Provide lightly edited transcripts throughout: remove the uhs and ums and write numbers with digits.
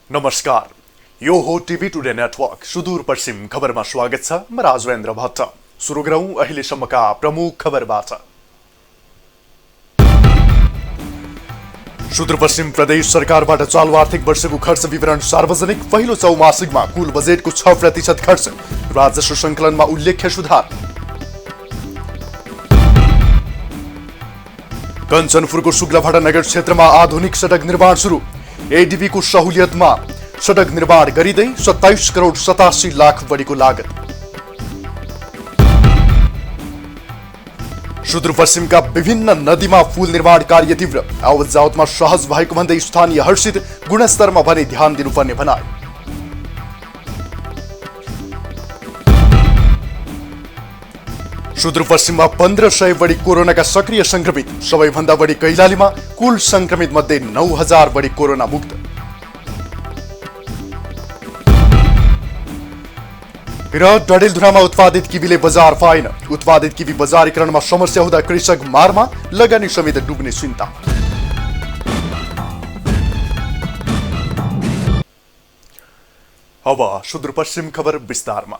नमस्कार, यो हो टिभी टुडे नेटवर्क सुदूरपश्चिम खबरमा स्वागत छ। म राजवेन्द्र भट्ट। सुरु गरौं अहिलेसम्मका प्रमुख खबरबाट। सुदूरपश्चिम प्रदेश सरकारबाट चालु आर्थिक वर्षको खर्च विवरण सार्वजनिक। पहिलो चौमासिकमा कुल बजेटको 6% खर्च। राजस्व संकलनमा उल्लेख्य सुधार। कञ्चनपुरको शुक्लभाटा नगर क्षेत्रमा आधुनिक सडक निर्माण सुरु। एडीबी को सहुलियतमा सडक निर्माण गरिँदै 27 करोड 87 लाख बढीको लागत। सुदूरपश्चिमका विभिन्न नदीमा पुल निर्माण कार्य तीव्र। आवत जावतमा सहज भएको भन्दै स्थानीय हर्षित। गुणस्तरमा भने ध्यान दिनुपर्ने भनाइ। सुदूरपश्चिममा 1500 बढी कोरोनाका सक्रिय संक्रमित। सबैभन्दा बढी कैलालीमा। कुल संक्रमित मध्ये 9000 बढी कोरोना मुक्त। र डडेलधुरामा उत्पादित किवीले बजार पाएन। उत्पादित किवी बजारीकरणमा समस्या हुँदा कृषक मारमा। लगानी समेत डुब्ने चिन्ता। अब सुदूरपश्चिम खबर विस्तारमा।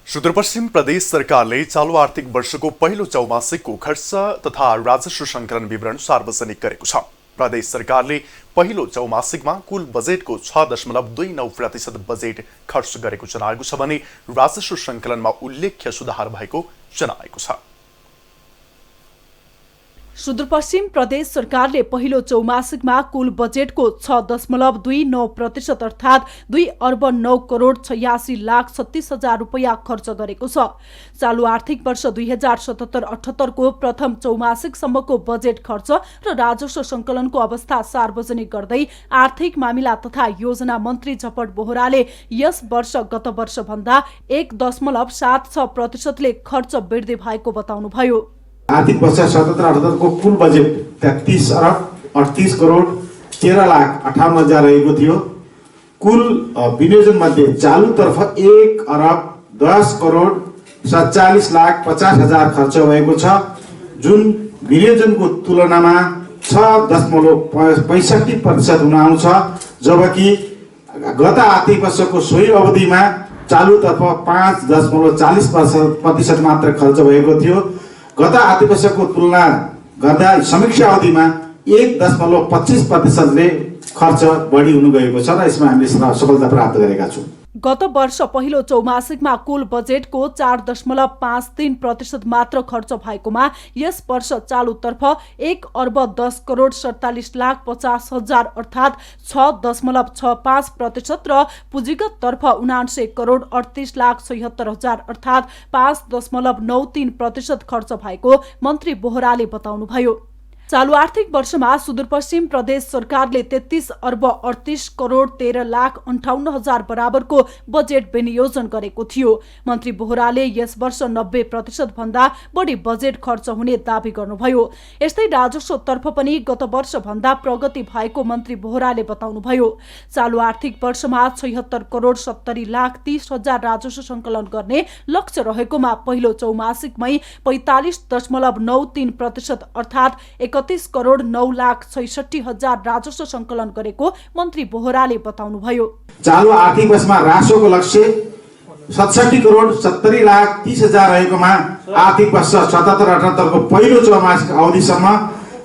सुदूरपश्चिम प्रदेश सरकारले चालु आर्थिक वर्षको पहिलो चौमासिकको खर्च तथा राजस्व संकलन विवरण सार्वजनिक गरेको छ। प्रदेश सरकारले पहिलो चौमासिकमा कुल बजेटको 6.29% बजेट खर्च गरेको जनाएको छ भने राजस्व संकलनमा उल्लेख्य सुधार भएको जनाएको छ। सुदूरपश्चिम प्रदेश सरकारले पहिलो चौमासिकमा कुल बजेटको 6.29% अर्थात् 2 अर्ब 9 करोड 86 लाख 36 हजार रुपैयाँ खर्च गरेको छ। चालु आर्थिक वर्ष 2077-78 को प्रथम चौमासिकसम्मको बजेट खर्च र राजस्व संकलनको अवस्था सार्वजनिक गर्दै आर्थिक मामिला तथा योजना मन्त्री झपट बोहराले यस वर्ष गत वर्ष भन्दा 1.76% ले खर्च वृद्धि भएको बताउनुभयो। आर्थिक वर्ष 77-78 को कुल बजेट 33 अर्ब 38 करोड 13 लाख 58 हजार रहेको थियो। कुल विनियोजन मध्ये चालु तर्फ 1 अर्ब 10 करोड 47 लाख 50 हजार खर्च भएको छ, जुन विनियोजनको तुलनामा 6.65% हुन आउँछ। जबकि गत आर्थिक वर्षको सोही अवधिमा चालु तर्फ 5.40% मात्र खर्च भएको थियो। गत आर्थिक वर्षको तुलना गर्दा समीक्षा अवधिमा 1.25% ले खर्च बढी हुन गएको छ र यसमा हामीले सफलता प्राप्त गरेका छौं। गत वर्ष पहिलो चौमासिकमा कुल बजेटको 4.53% मात्र खर्च भएकोमा यस वर्ष चालुतर्फ 1 अर्ब 10 करोड 47 लाख 50 हजार अर्थात् 6.65% र पुँजीगत तर्फ 79 करोड 38 लाख 76 हजार अर्थात् 5.93% खर्च भएको मन्त्री बोहराले बताउनुभयो। चालु आर्थिक वर्षमा सुदूरपश्चिम प्रदेश सरकारले 33 अर्ब 38 करोड 13 लाख 58 हजार बराबरको बजेट विनियोजन गरेको थियो। मन्त्री बोहराले यस वर्ष 90% भन्दा बढी बजेट खर्च हुने दावी गर्नुभयो। यस्तै राजस्व तर्फ पनि गत वर्ष भन्दा प्रगति भएको मन्त्री बोहराले बताउनुभयो। चालु आर्थिक वर्षमा 76 करोड 70 लाख 30 हजार राजस्व संकलन गर्ने लक्ष्य रहेकोमा पहिलो चौमासिकमै 45.93% अर्थात् 31 करोड 9 लाख 66 हजार राजस्व संकलन गरेको मन्त्री बोहराले बताउनुभयो। चालु आर्थिक वर्षमा राजस्वको लक्ष्य 67 करोड 70 लाख 30 हजार रहेकोमा आर्थिक वर्ष 77-78 को पहिलो चौमासिक अवधिसम्म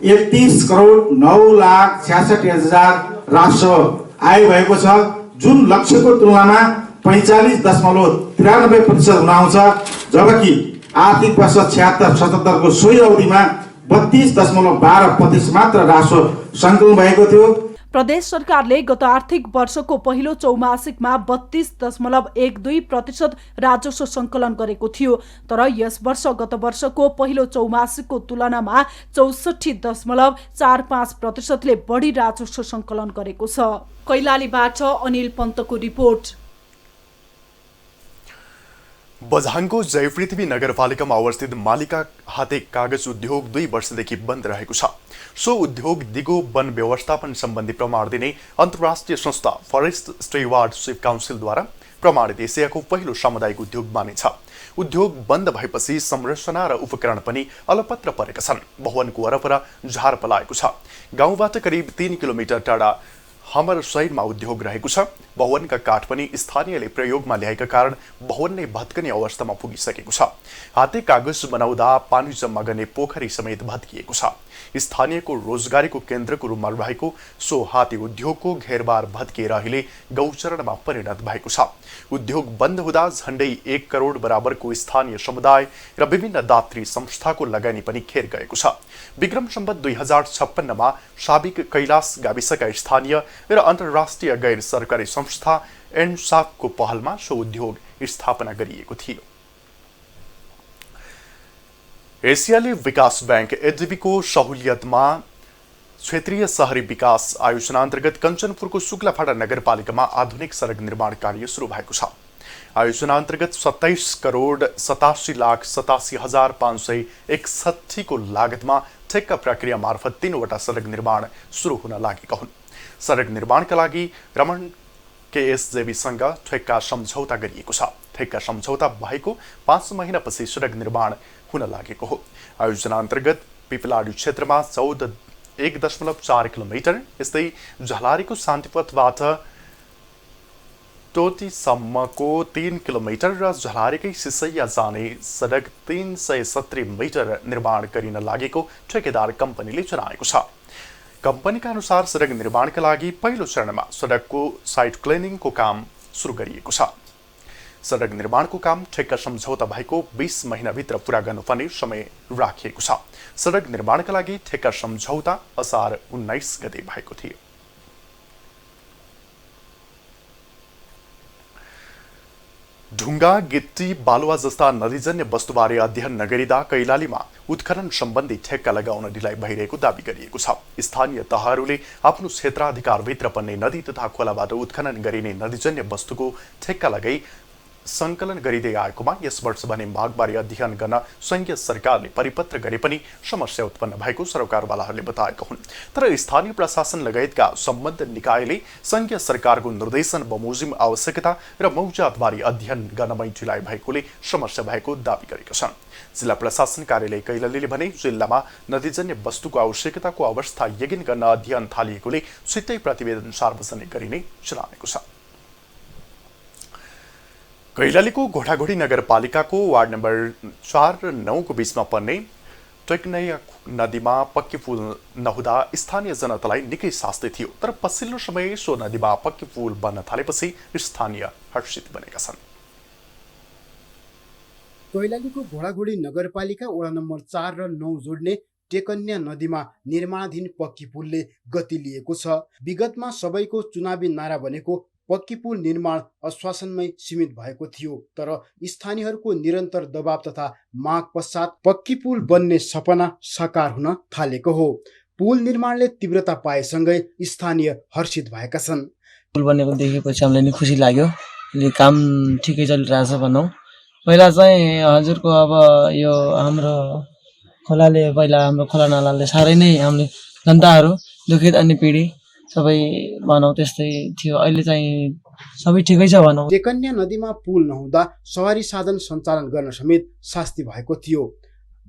31 करोड 9 लाख 66 हजार राजस्व आय भएको छ, जुन लक्ष्यको तुलनामा 45.93% हुन आउँछ। जबकि आर्थिक वर्ष 76-77 को सोही अवधिमा 32.12% मात्र राजस्व संकलन भएको थियो। प्रदेश सरकारले गत आर्थिक वर्षको पहिलो चौमासिकमा 32.12% राजस्व संकलन गरेको थियो, तर यस वर्ष गत वर्षको पहिलो चौमासिकको तुलनामा 64.45% ले बढी राजस्व संकलन गरेको छ। कैलालीबाट अनिल पन्तको रिपोर्ट। बझाङको जयपृथ्वी नगरपालिकामा अवस्थित मालिका हाते कागज उद्योग 2 वर्षदेखि बन्द रहेको छ। सो उद्योग दिगो वन व्यवस्थापन सम्बन्धी प्रमाण दिने अन्तर्राष्ट्रिय संस्था फरेस्ट स्टेवार्डशिप काउन्सिलद्वारा प्रमाणित एसियाको पहिलो सामुदायिक उद्योग मानिन्छ। उद्योग बन्द भएपछि संरचना र उपकरण पनि अलपत्र परेका छन्। भवनको वरपर झार पलाएको छ। गाउँबाट करिब 3 किलोमिटर टाढा हमर शहरमा उद्योग रहेको छ। भवनका काठ पनि स्थानीयले प्रयोगमा ल्याएका कारण भवन नै भत्कने अवस्थामा पुगिसकेको छ। हाते कागज बनाउँदा पानी जम्मा गर्ने पोखरी समेत भत्किएको छ। स्थानीयको रोजगारीको केन्द्रको रूपमा रहेको सो हाते उद्योगको घेरबार भत्किएर अहिले गौचरणमा परिणत भएको छ। उद्योग बन्द हुँदा झण्डै 1 करोड बराबरको स्थानीय समुदाय र विभिन्न दात्री संस्थाको लगानी पनि खेर गएको छ। विक्रम सम्वत 2056मा साबिक कैलाश गाविसका स्थानीय र अन्तर्राष्ट्रिय गैर सरकारी संस्था एनसाकको पहलमा सो उद्योग स्थापना गरिएको थियो। एसियाली विकास बैंक एडीबीको सहुलियतमा क्षेत्रीय शहरी विकास आयोजना अन्तर्गत कञ्चनपुरको शुक्लाफाटा नगरपालिकामा आधुनिक सडक निर्माण कार्य सुरु भएको छ। आयोजना अन्तर्गत 27 करोड 87,87,561 को लागतमा ठेक्का प्रक्रिया मार्फत 3वटा सडक निर्माण सुरु हुन लागेका हुन्। सडक निर्माणका लागि रमण केएसजेबीसँग ठेक्का सम्झौता गरिएको छ। ठेक्का सम्झौता भएको 5 महिनापछि सडक निर्माण हुन लागेको हो। आयोजना अन्तर्गत पिपलाडी क्षेत्रमा 1.4 किलोमिटर, यस्तै झलारीको शान्तिपथबाट टोटीसम्मको 3 किलोमिटर र झलारीकै सिसैया जाने सडक 370 मिटर निर्माण गरिन लागेको ठेकेदार कम्पनीले जनाएको छ। कम्पनीका अनुसार सडक निर्माणका लागि पहिलो चरणमा सडकको साइड क्लिनिङको काम सुरु गरिएको छ। सडक निर्माणको काम ठेक्का सम्झौता भएको 20 महिनाभित्र पूरा गर्नुपर्ने समय राखिएको छ। सडक निर्माणका लागि ठेक्का सम्झौता असार 19 गते भएको थियो। ढुङ्गा, गिट्टी, बालुवा जस्ता नदीजन्य वस्तुबारे अध्ययन नगरिँदा कैलालीमा उत्खनन सम्बन्धी ठेक्का लगाउन ढिलाइ भइरहेको दावी गरिएको छ। स्थानीय तहहरूले आफ्नो क्षेत्राधिकारभित्र पर्ने नदी तथा खोलाबाट उत्खनन गरिने नदीजन्य वस्तुको ठेक्का लगाई सङ्कलन गरिँदै आएकोमा यस वर्ष भने भागबारे अध्ययन गर्न संघीय सरकारले परिपत्र गरे पनि समस्या उत्पन्न भएको सरोकारवालाहरूले बताएका हुन्। तर स्थानीय प्रशासन लगायतका सम्बद्ध निकायले संघीय सरकारको निर्देशन बमोजिम आवश्यकता र मौजातबारे अध्ययन गर्नमै ढिलाइ भएकोले समस्या भएको दावी गरेका छन्। जिल्ला प्रशासन कार्यालय कैलालीले भने जिल्लामा नदीजन्य वस्तुको आवश्यकताको अवस्था यकिन गर्न अध्ययन थालिएकोले छिट्टै प्रतिवेदन सार्वजनिक गरिने जनाएको छ। कैलालीको घोडाघोडी नगरपालिकाको वार्ड नम्बर 4 र 9 को बीचमा पर्ने टेकनैया नदीमा पक्की पुल नहुँदा स्थानीय जनतालाई निकै शास्ति थियो। तर पछिल्लो समय सो नदीमा पक्की पुल बन्न थालेपछि स्थानीय हर्षित बनेका छन्। कैलालीको घोडाघोडी नगरपालिका वडा नम्बर 4 र 9 जोड्ने टेकन्या नदीमा निर्माणाधीन पक्की पुलले गति लिएको छ। विगतमा सबैको चुनावी नारा बनेको पक्की पुल निर्माण आश्वासनमै सीमित भएको थियो। तर स्थानीयहरूको निरन्तर दबाव तथा माग पश्चात पक्की पुल बन्ने सपना साकार हुन थालेको हो। पुल निर्माणले तीव्रता पाएसँगै स्थानीय हर्षित भएका छन्। पुल बनेको देखेपछि हामीलाई नि खुसी लाग्यो। काम ठिकै चलिरहेछ भनौँ। पहिला चाहिँ हजुरको अब यो हाम्रो खोलाले पहिला हाम्रो खोला नालाले साह्रै नै हामीले जनताहरू दुखित अनि पीडित सबै भनौँ त्यस्तै थियो। अहिले चाहिँ सबै ठिकै छ भनौँ। टेकन्या नदीमा पुल नहुँदा सवारी साधन सञ्चालन गर्न समेत शास्ति भएको थियो।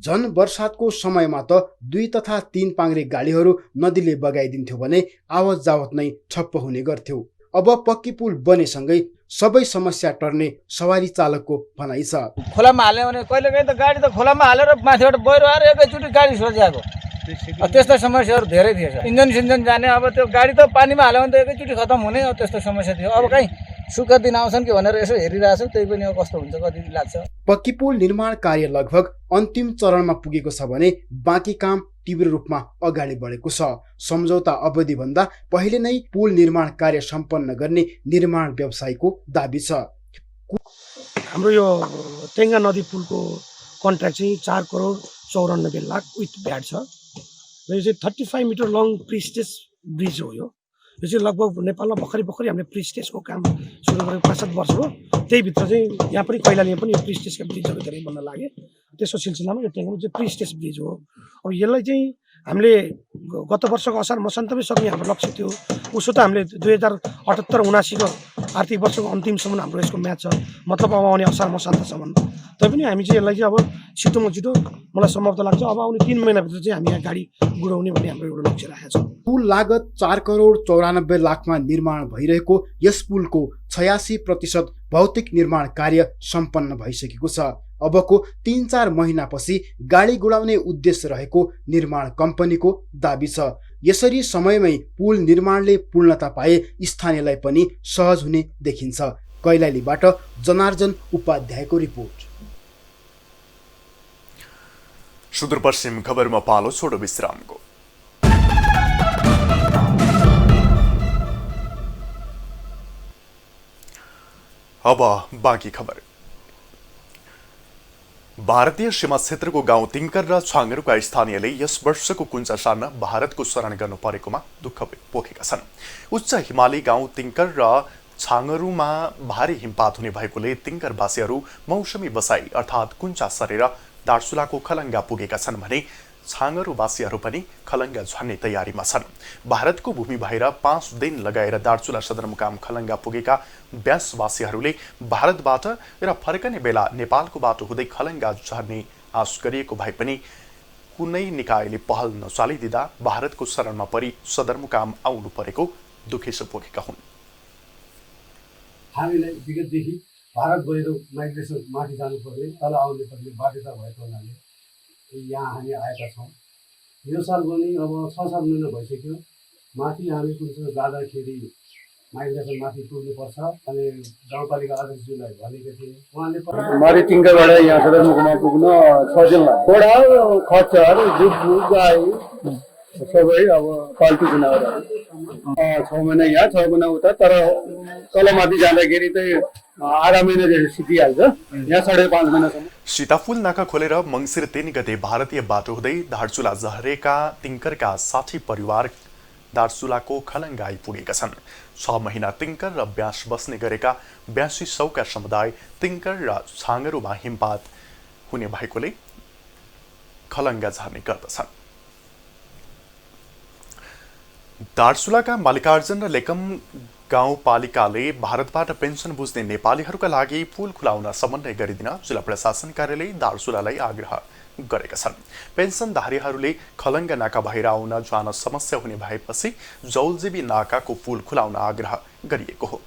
झन वर्षातको समयमा त 2 तथा 3 पाङ्ग्रे गाडीहरू नदीले बगाइदिन्थ्यो भने आवत जावत नै ठप्प हुने गर्थ्यो। अब पक्की पुल बनेसँगै सबै समस्या टर्ने सवारी चालकको भनाइ छ। खोलामा हाल्यो भने कहिलेकाहीँ त गाडी त खोलामा हालेर माथिबाट बहिरो आएर एकैचोटि गाडी सोझ्याएको त्यस्तो समस्याहरू धेरै थिएछ। इन्जन सिन्जन जाने अब त्यो गाडी त पानीमा हाल्यो भने त एकैचोटि खतम हुने त्यस्तो समस्या थियो। अब कहीँ सुख दिन आउँछन् कि भनेर यसो हेरिरहेछौँ, त्यही पनि अब कस्तो हुन्छ कति लाग्छ। पक्की पुल निर्माण कार्य लगभग अन्तिम चरणमा पुगेको छ भने बाँकी काम तीव्र रूपमा अगाडि बढेको छ। सम्झौता अवधि भन्दा पहिले नै पुल निर्माण कार्य सम्पन्न गर्ने निर्माण व्यवसायको दाबी छ। हाम्रो यो टेङ्गा नदी पुलको कन्ट्र्याक्ट चाहिँ 4 करोड 94 लाख विथ भ्याट छ र यो चाहिँ 35 मिटर लङ प्रिस्टेज ब्रिज हो। यो चाहिँ लगभग नेपालमा भर्खरै हामीले प्रिस्टेजको काम सुरु गरेको 5-7 वर्ष हो। त्यही भित्र चाहिँ यहाँ पनि कैलालीमा पनि यो प्रिस्टेजका ब्रिजहरू धेरै बन्न लागे। त्यसको सिलसिलामा यो टेङ्गामा चाहिँ प्रिस्टेज ब्रिज हो। अब यसलाई चाहिँ हामीले गत वर्षको असार मसान्तमै सक्ने हाम्रो लक्ष्य थियो। उसो त हामीले 2078-79 को आर्थिक वर्षको अन्तिमसम्म हाम्रो यसको म्याच छ, मतलब अब आउने असार मसान्तसम्म। तैपनि हामी चाहिँ यसलाई चाहिँ अब छिटोमा छिटो मलाई सम्भव त लाग्छ अब आउने 3 महिनाभित्र चाहिँ हामी यहाँ गाडी गुडाउने भन्ने हाम्रो एउटा लक्ष्य राखेको छ। पुल लागत 4 करोड 94 लाखमा निर्माण भइरहेको यस पुलको 86% भौतिक निर्माण कार्य सम्पन्न भइसकेको छ। अबको 3-4 महिनापछि गाडी गुडाउने उद्देश्य रहेको निर्माण कम्पनीको दाबी छ। यसरी समयमै पुल निर्माणले पूर्णता पाए स्थानीयलाई पनि सहज हुने देखिन्छ। कैलालीबाट जनार्जन उपाध्यायको रिपोर्ट। सुदूरपश्चिम खबरमा पालो छोटो विश्रामको। अब बाँकी खबर। भारतीय सीमा क्षेत्रको गाउँ तिङ्कर र छाङ्गरुका स्थानीयले यस वर्षको कुञ्जा सार्न भारतको शरण गर्नु परेकोमा दुःख पोखेका छन्। उच्च हिमाली गाउँ तिङ्कर र छाङ्गरुमा भारी हिमपात हुने भएकोले तिङ्करवासीहरू मौसमी बसाई अर्थात् कुञ्जा सरेर दार्चुलाको खलङ्गा पुगेका छन् भने छाङ्गरुवासीहरू पनि खलङ्गा झर्ने तयारीमा छन्। भारतको भूमि भएर 5 दिन लगाएर दार्चुला सदरमुकाम खलङ्गा पुगेका व्यासवासीहरूले भारतबाट र फर्कने बेला नेपालको बाटो हुँदै खलङ्गा झर्ने आश गरिएको भए पनि कुनै निकायले पहल नचालिदिँदा भारतको शरणमा परि सदरमुकाम आउनु परेको दुखेसो पोखेका हुन्। हामीलाई विगतदेखि भारत गएर माइग्रेसन माथि जानुपर्ने तल आउनु पर्ने बाध्यता भएको हुनाले यहाँ हामी आएका छौँ। यो साल पनि अब 6-7 महिना भइसक्यो। माथि हामी कुन जाँदाखेरि माइग्रेसन माथि पुग्नुपर्छ अनि गाउँपालिका अध्यक्षज्यूलाई भनेको थिएँ। उहाँले माथि तिङ्करबाट यहाँ सदरमुकाममा पुग्न 6 दिन लाग्यो। घोडा खच्चर दुध गाई सबै अब पाल्तु जनावरहरू 6 महिना यहाँ 6 महिना उता। तर तलमाथि जाँदाखेरि चाहिँ 8 महिना जस्तो सिकिहाल्छ। यहाँ 5.5 महिनासम्म। सीताफुल नाका खोलेर मङ्सिर 3 गते भारतीय बाटो हुँदै दार्चुला झरेका तिङ्करका 60 परिवार दार्चुलाको खलङ्गा आइपुगेका छन्। 6 महिना तिङ्कर र ब्यास बस्ने गरेका 8200 का समुदाय तिङ्कर र छाङ्गरुमा हिमपात हुने भएकोले खलङ्गा झर्ने गर्दछन्। दार्चुलाका मल्लिकार्जुन र लेकम गाउँपालिकाले भारतबाट पेन्सन बुझ्ने नेपालीहरूका लागि पुल खुलाउन समन्वय गरिदिन जिल्ला प्रशासन कार्यालय दार्चुलालाई आग्रह गरेका छन्। पेन्सनधारीहरूले खलङ्गा नाका भएर आउन जान समस्या हुने भएपछि जौलजीबी नाकाको पुल खुलाउन आग्रह गरिएको हो।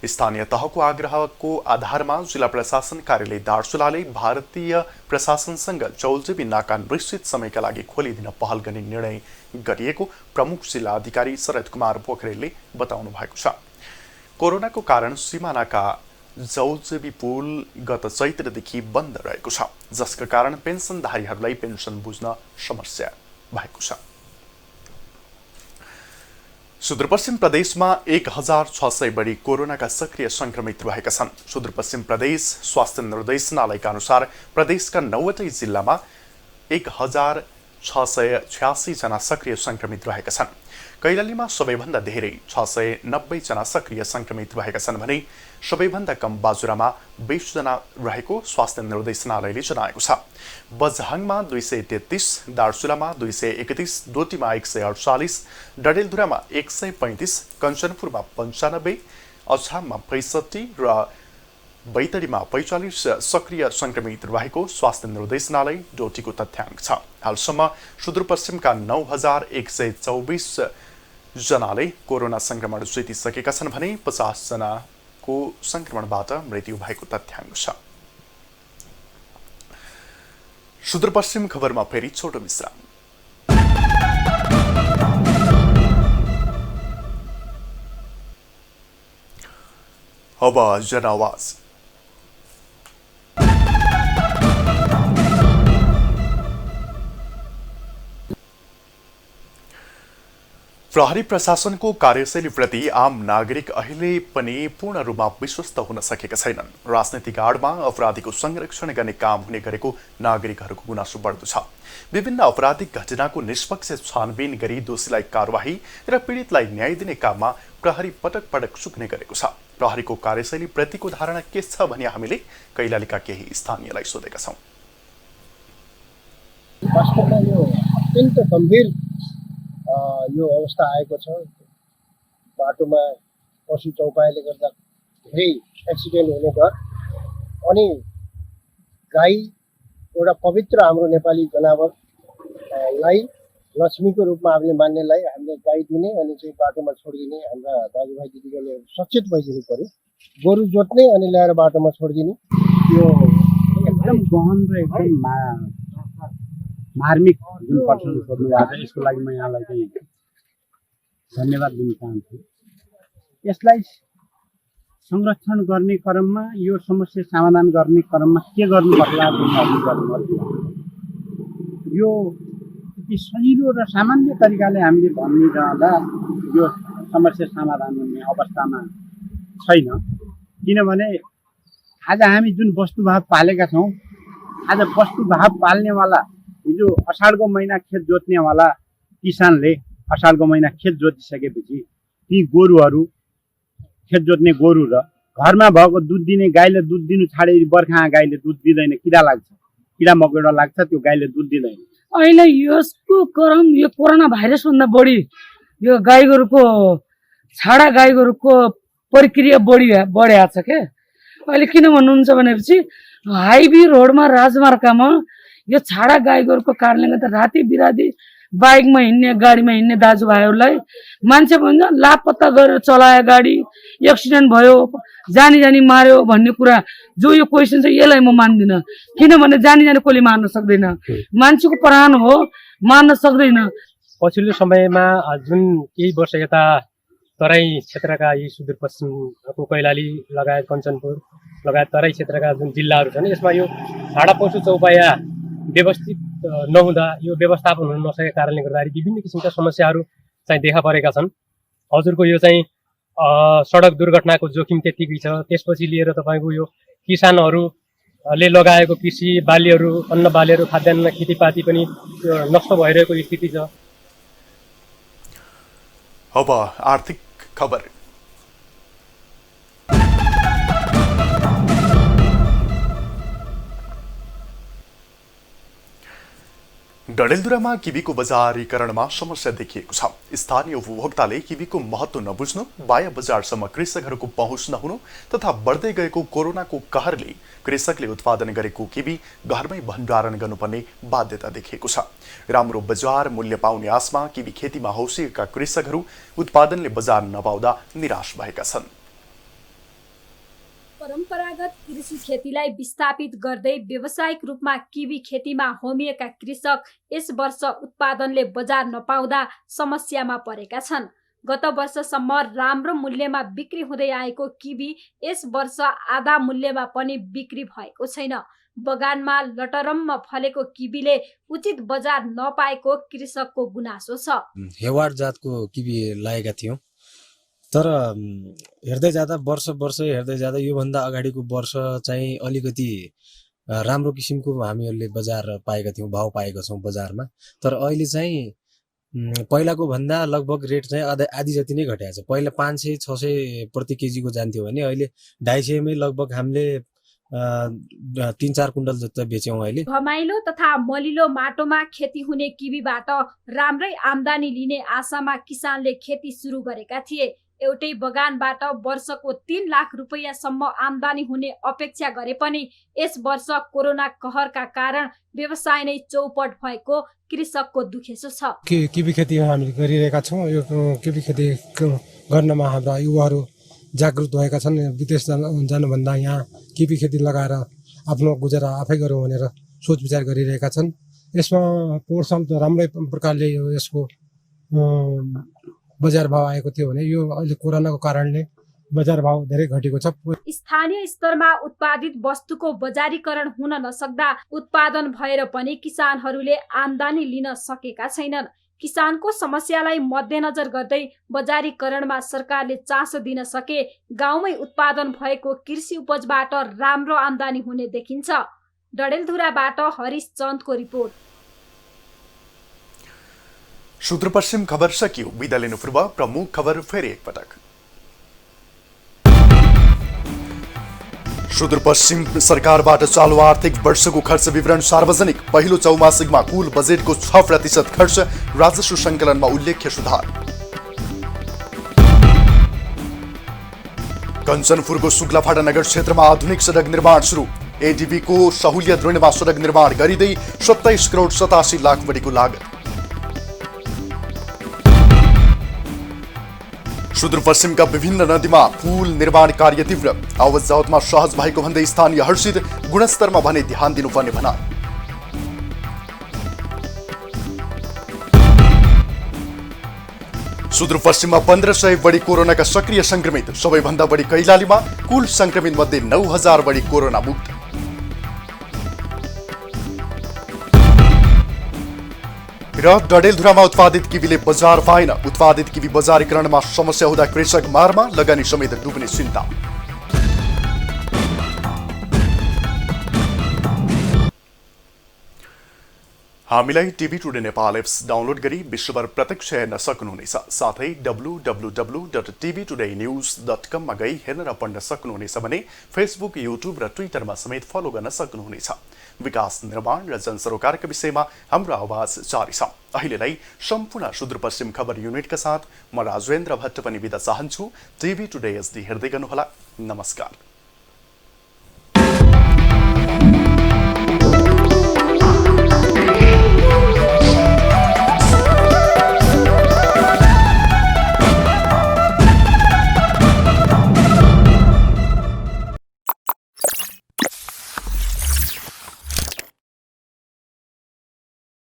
स्थानीय तहको आग्रहको आधारमा जिल्ला प्रशासन कार्यालय दार्चुलाले भारतीय प्रशासनसँग जौलजीबी नाका निश्चित समयका लागि खोलिदिन पहल गर्ने निर्णय गरिएको प्रमुख जिल्ला अधिकारी शरद कुमार पोखरेलले बताउनु भएको छ। कोरोनाको कारण सीमानाका जौलजीबी पुल गत चैत्रदेखि बन्द रहेको छ, जसका कारण पेन्सनधारीहरूलाई पेन्सन बुझ्न समस्या भएको छ। सुदूरपश्चिम प्रदेशमा 1600 बढी कोरोनाका सक्रिय संक्रमित रहेका छन्। सुदूरपश्चिम प्रदेश स्वास्थ्य निर्देशनालयका अनुसार प्रदेशका 9वटै जिल्लामा 1686 जना सक्रिय संक्रमित रहेका छन्। कैलालीमा सबैभन्दा धेरै 690 जना सक्रिय संक्रमित रहेका छन् भने सबैभन्दा कम बाजुरामा 20 जना रहेको स्वास्थ्य निर्देशनालयले जनाएको छ। बझाङमा 233, दार्चुलामा 231, डोटीमा 148, डडेलधुरामा 135, कञ्चनपुरमा 95, अछाममा 65 र बैतडीमा 45 सक्रिय संक्रमित रहेको स्वास्थ्य निर्देशनालय डोटीको तथ्याङ्क छ। हालसम्म सुदूरपश्चिमका 9124 जनाले कोरोना संक्रमण जितिसकेका छन् भने 50 जनाको संक्रमणबाट मृत्यु भएको तथ्याङ्क छ। सुदूरपश्चिम खबरमा फेरि छोटो विश्राम। अब जनआवाज। प्रहरी प्रशासनको कार्यशैलीप्रति आम नागरिक अहिले पनि पूर्ण रूपमा विश्वस्त हुन सकेका छैनन्। राजनीतिक आडमा अपराधीको संरक्षण गर्ने काम हुने गरेको नागरिकहरूको गुनासो बढ्दो छ। विभिन्न आपराधिक घटनाको निष्पक्ष छानबिन गरी दोषीलाई कारवाही र पीडितलाई न्याय दिने काममा प्रहरी पटक पटक चुक्ने गरेको छ। प्रहरीको कार्यशैली प्रतिको धारणा के छ भने हामीले कैलालीका केही स्थानीयलाई सोधेका छौं। अत्यन्त गम्भीर यो अवस्था आएको छ। बाटोमा पशु चौपायाले गर्दा धेरै एक्सिडेन्ट हुने घर, अनि गाई एउटा पवित्र हाम्रो नेपाली जनावरलाई लक्ष्मीको रूपमा हामीले मान्नेलाई हामीले गाई दिने अनि चाहिँ बाटोमा छोडिदिने हाम्रा दाजुभाइ दिदीबहिनीहरू सचेत भइदिनु पर्यो। गोरु जोत्ने अनि ल्याएर बाटोमा छोडिदिने यो एकदम गहन र एकदम मार्मिक जुन प्रश्न सोध्नु भएको छ, यसको लागि म यहाँलाई चाहिँ धन्यवाद दिन चाहन्छु। यसलाई संरक्षण गर्ने क्रममा, यो समस्या समाधान गर्ने क्रममा के गर्नुपर्ला यो यति सजिलो र सामान्य तरिकाले हामीले भनिरहँदा यो समस्या समाधान हुने अवस्थामा छैन। किनभने आज हामी जुन वस्तुभाव पालेका छौँ, आज वस्तुभाव पाल्नेवाला हिजो अषाढको महिना खेत जोत्नेवाला किसानले अषाढको महिना खेत जोतिसकेपछि ती गोरुहरू, खेत जोत्ने गोरु र घरमा भएको दुध दिने गाईले दुध दिनु छाडे बर्खा गाईले दुध दिँदैन, किरा लाग्छ, किरा मकैडा लाग्छ, त्यो गाईले दुध दिँदैन। अहिले यसको क्रम यो कोरोना भाइरसभन्दा बढी यो गाई गोरुको छाडा गाई गोरुको प्रक्रिया बढिया छ के। अहिले किन भन्नुहुन्छ भनेपछि हाइवे रोडमा राजमार्गमा यो छाडा गाई गोरुको कारणले गर्दा राति बिराती बाइकमा हिँड्ने, गाडीमा हिँड्ने दाजुभाइहरूलाई मान्छे भन्छ लापत्ता गरेर चलायो गाडी, एक्सिडेन्ट भयो, जानी जानी मार्यो भन्ने कुरा जो यो क्वेसन छ यसलाई म मान्दिनँ। किनभने जानी जानी कसले मार्न सक्दैन, मान्छेको प्राण हो, मार्न सक्दैन। पछिल्लो समयमा जुन केही वर्ष यता तराई क्षेत्रका यी सुदूरपश्चिमको कैलाली लगायत कञ्चनपुर लगायत तराई क्षेत्रका जुन जिल्लाहरू छन्, यसमा यो छाडा पशु चौपाया व्यवस्थित नहुँदा, यो व्यवस्थापन हुन नसकेका कारणले गर्दाखेरि विभिन्न किसिमका समस्याहरू चाहिँ देखा परेका छन्। हजुरको यो चाहिँ सडक दुर्घटनाको जोखिम त्यतिकै छ। त्यसपछि लिएर तपाईँको यो किसानहरूले लगाएको कृषि बालीहरू, अन्न बालीहरू, खाद्यान्न, खेतीपाती पनि नष्ट भइरहेको स्थिति छ। अब आर्थिक खबर। डडेलधुरामा किवीको बजारीकरणमा समस्या देखिएको छ। स्थानीय उपभोक्ताले किवीको महत्त्व नबुझ्नु, बाह्य बजारसम्म कृषकहरूको पहुँच नहुनु तथा बढ्दै गएको कोरोनाको कहरले कृषकले उत्पादन गरेको किवी घरमै भण्डारण गर्नुपर्ने बाध्यता देखिएको छ। राम्रो बजार मूल्य पाउने आशमा किवी खेतीमा होसिएका कृषकहरू उत्पादनले बजार नपाउँदा निराश भएका छन्। परम्परागत कृषि खेतीलाई विस्थापित गर्दै व्यावसायिक रूपमा किवी खेतीमा होमिएका कृषक यस वर्ष उत्पादनले बजार नपाउँदा समस्यामा परेका छन्। गत वर्षसम्म राम्रो मूल्यमा बिक्री हुँदै आएको किवी यस वर्ष आधा मूल्यमा पनि बिक्री भएको छैन। बगानमा लटरम्म फलेको किवीले उचित बजार नपाएको कृषकको गुनासो छ। हेवार जातको किवी लागेका थियौँ, तर हेर्दै जाँदा वर्ष हेर्दै जाँदा योभन्दा अगाडिको वर्ष चाहिँ अलिकति राम्रो किसिमको हामीहरूले बजार पाएका थियौँ, भाव पाएका छौँ बजारमा। तर अहिले चाहिँ पहिलाको भन्दा लगभग रेट चाहिँ आधी जति नै घटेको छ। पहिला 500-600 प्रति केजीको जान्थ्यो भने अहिले 250मै लगभग हामीले 3-4 कुन्टल जति बेच्यौँ। अहिले घमाइलो तथा मलिलो माटोमा खेती हुने किवीबाट राम्रै आम्दानी लिने आशामा किसानले खेती सुरु गरेका थिए। एउटै बगानबाट वर्षको 3 लाख रुपैयाँसम्म आम्दानी हुने अपेक्षा गरे पनि यस वर्ष कोरोना कहरका कारण व्यवसाय नै चौपट भएको कृषकको दुखेसो छ। किवी खेती हामीले गरिरहेका छौँ। यो किवी खेती गर्नमा हाम्रा युवाहरू जागृत भएका छन्। विदेश जानुभन्दा यहाँ किवी खेती लगाएर आफ्नो गुजारा आफै गरौँ भनेर सोच विचार गरिरहेका छन्। यसमा पोषण त राम्रै प्रकारले यसको बजार भाव आएको थियो भने यो अहिले कोरोनाको कारणले बजार भाव धेरै घटेको छ। स्थानीय स्तरमा उत्पादित वस्तुको बजारीकरण हुन नसक्दा उत्पादन भएर पनि किसानहरूले आम्दानी लिन सकेका छैनन्। किसानको समस्यालाई मध्यनजर गर्दै बजारीकरणमा सरकारले चासो दिन सके गाउँमै उत्पादन भएको कृषि उपजबाट राम्रो आम्दानी हुने देखिन्छ। डडेलधुराबाट हरिश चन्दको रिपोर्ट। सुदूरपश्चिम खबर सकियो। बिदा लिनु पूर्व प्रमुख खबर फेरि एकपटक। सुदूरपश्चिम सरकारबाट चालु आर्थिक वर्षको खर्च विवरण सार्वजनिक। पहिलो चौमासिकमा कुल बजेटको 6% खर्च, राजस्व सङ्कलनमा उल्लेख्य सुधार। कञ्चनपुरको शुक्लाफाटा नगर क्षेत्रमा आधुनिक सडक निर्माण सुरु। एडीबीको सहुलियत ऋणमा सडक निर्माण गरिँदै 27 करोड 87 लाख बढीको लागत। सुदूरपश्चिमका विभिन्न नदीमा पुल निर्माण कार्य तीव्र। आवत जावतमा सहज भएको भन्दै स्थानीय हर्षित, गुणस्तरमा भने ध्यान दिनुपर्ने भनाइ। सुदूरपश्चिममा 1500 बढी कोरोनाका सक्रिय संक्रमित। सबैभन्दा बढी कैलालीमा, कुल संक्रमित मध्ये 9000 बढी कोरोना मुक्त। र डडेलधुरामा उत्पादित किवीले बजार पाएन। उत्पादित किवी बजारीकरणमा समस्या हुँदा कृषक मारमा, लगानी समेत डुब्ने चिन्ता। हामीलाई TV today Nepal apps download गरी विश्वभर प्रत्यक्ष हेर्न सक्नुहुनेछ। साथै www.tvtoday.news.com मा गई हेर्न र पढ्न सक्नुहुनेछ भने फेसबुक, युट्युब र ट्विटरमा समेत फलो गर्न सक्नुहुनेछ। विकास, निर्माण र जनसरोकारका विषयमा हाम्रो आवाज जारी छ। अहिलेलाई सम्पूर्ण सुदूरपश्चिम खबर युनिटका साथ म राजेन्द्र भट्ट पनि बिदा चाहन्छु। टिभी टुडे एसडी हेर्दै गर्नुहोला। नमस्कार।